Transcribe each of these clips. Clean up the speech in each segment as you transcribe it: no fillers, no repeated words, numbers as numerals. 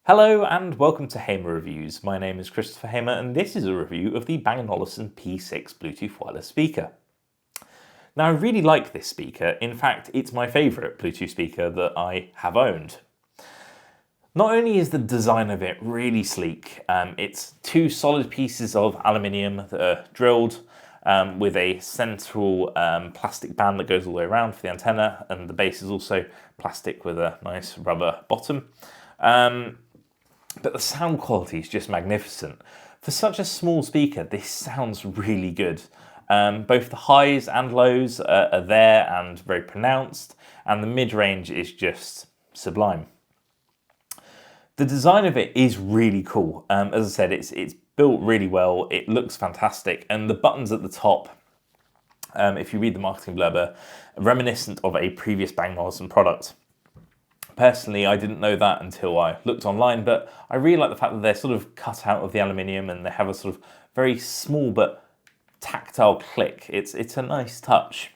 Hello and welcome to Hamer Reviews. My name is Christopher Hamer and this is a review of the Bang & Olufsen P6 Bluetooth wireless speaker. Now I really like this speaker. In fact, it's my favourite Bluetooth speaker that I have owned. Not only is the design of it really sleek, it's two solid pieces of aluminium that are drilled with a central plastic band that goes all the way around for the antenna, and the base is also plastic with a nice rubber bottom. But the sound quality is just magnificent. For such a small speaker, this sounds really good. Both the highs and lows are there and very pronounced, and the mid-range is just sublime. The design of it is really cool. As I said, it's built really well, it looks fantastic, and the buttons at the top, if you read the marketing blurb, are reminiscent of a previous Bang & Olufsen product. Personally, I didn't know that until I looked online, but I really like the fact that they're sort of cut out of the aluminium and they have a sort of very small but tactile click. It's a nice touch.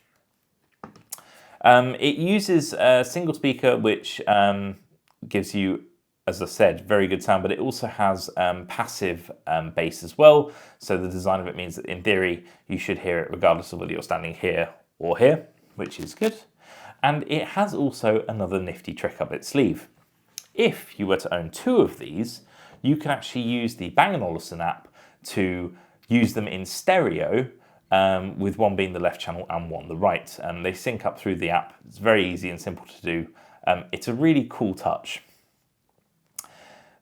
It uses a single speaker, which gives you, as I said, very good sound, but it also has passive bass as well. So the design of it means that in theory, you should hear it regardless of whether you're standing here or here, which is good. And it has also another nifty trick up its sleeve. If you were to own two of these, you can actually use the Bang & Olufsen app to use them in stereo, with one being the left channel and one the right. They sync up through the app. It's very easy and simple to do. It's a really cool touch.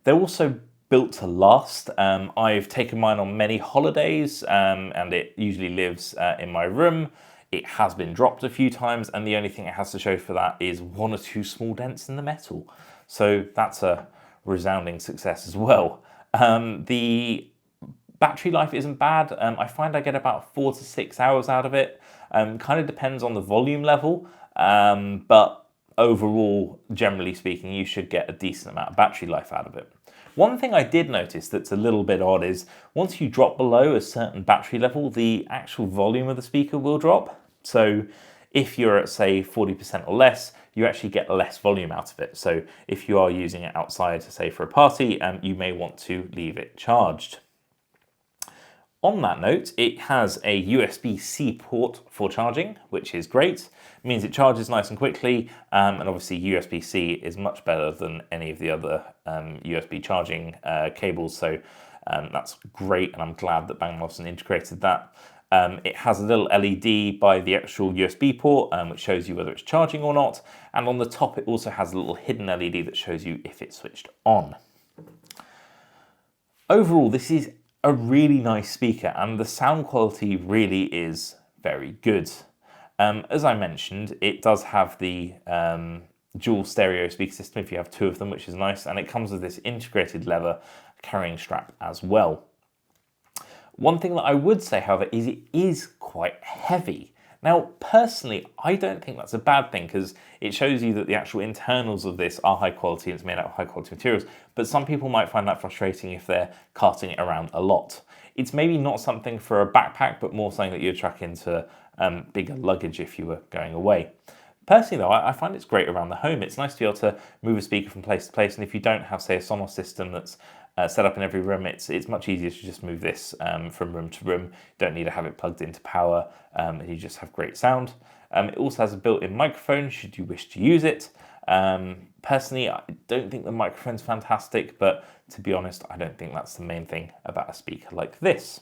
They're also built to last. I've taken mine on many holidays, and it usually lives in my room. It has been dropped a few times, and the only thing it has to show for that is one or two small dents in the metal. So that's a resounding success as well. The battery life isn't bad. I find I get about 4 to 6 hours out of it. Kind of depends on the volume level, but overall, generally speaking, you should get a decent amount of battery life out of it. One thing I did notice that's a little bit odd is once you drop below a certain battery level, the actual volume of the speaker will drop. So if you're at, say, 40% or less, you actually get less volume out of it. So if you are using it outside, say for a party, you may want to leave it charged. On that note, it has a USB-C port for charging, which is great. It means it charges nice and quickly, and obviously USB-C is much better than any of the other USB charging cables, so that's great, and I'm glad that Bang & Olufsen integrated that. It has a little LED by the actual USB port, which shows you whether it's charging or not, and on the top it also has a little hidden LED that shows you if it's switched on. Overall, this is a really nice speaker, and the sound quality really is very good. As I mentioned, it does have the dual stereo speaker system if you have two of them, which is nice, and it comes with this integrated leather carrying strap as well. One thing that I would say, however, is it is quite heavy. Now, personally, I don't think that's a bad thing because it shows you that the actual internals of this are high quality and it's made out of high quality materials, but some people might find that frustrating if they're carting it around a lot. It's maybe not something for a backpack, but more something that you'd chuck into bigger luggage if you were going away. Personally though, I find it's great around the home. It's nice to be able to move a speaker from place to place, and if you don't have, say, a Sonos system that's set up in every room, it's much easier to just move this from room to room. You don't need to have it plugged into power, and you just have great sound. It also has a built-in microphone should you wish to use it. Personally, I don't think the microphone's fantastic, but to be honest, I don't think that's the main thing about a speaker like this.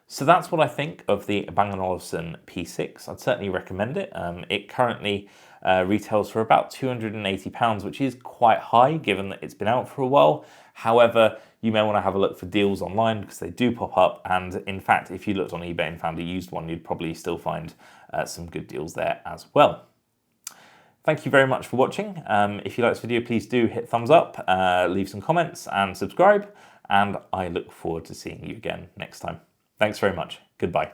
So that's what I think of the Bang & Olufsen P6. I'd certainly recommend it. It currently retails for about £280, which is quite high given that it's been out for a while. However, you may want to have a look for deals online because they do pop up. And in fact, if you looked on eBay and found a used one, you'd probably still find some good deals there as well. Thank you very much for watching. If you like this video, please do hit thumbs up, leave some comments and subscribe. And I look forward to seeing you again next time. Thanks very much. Goodbye.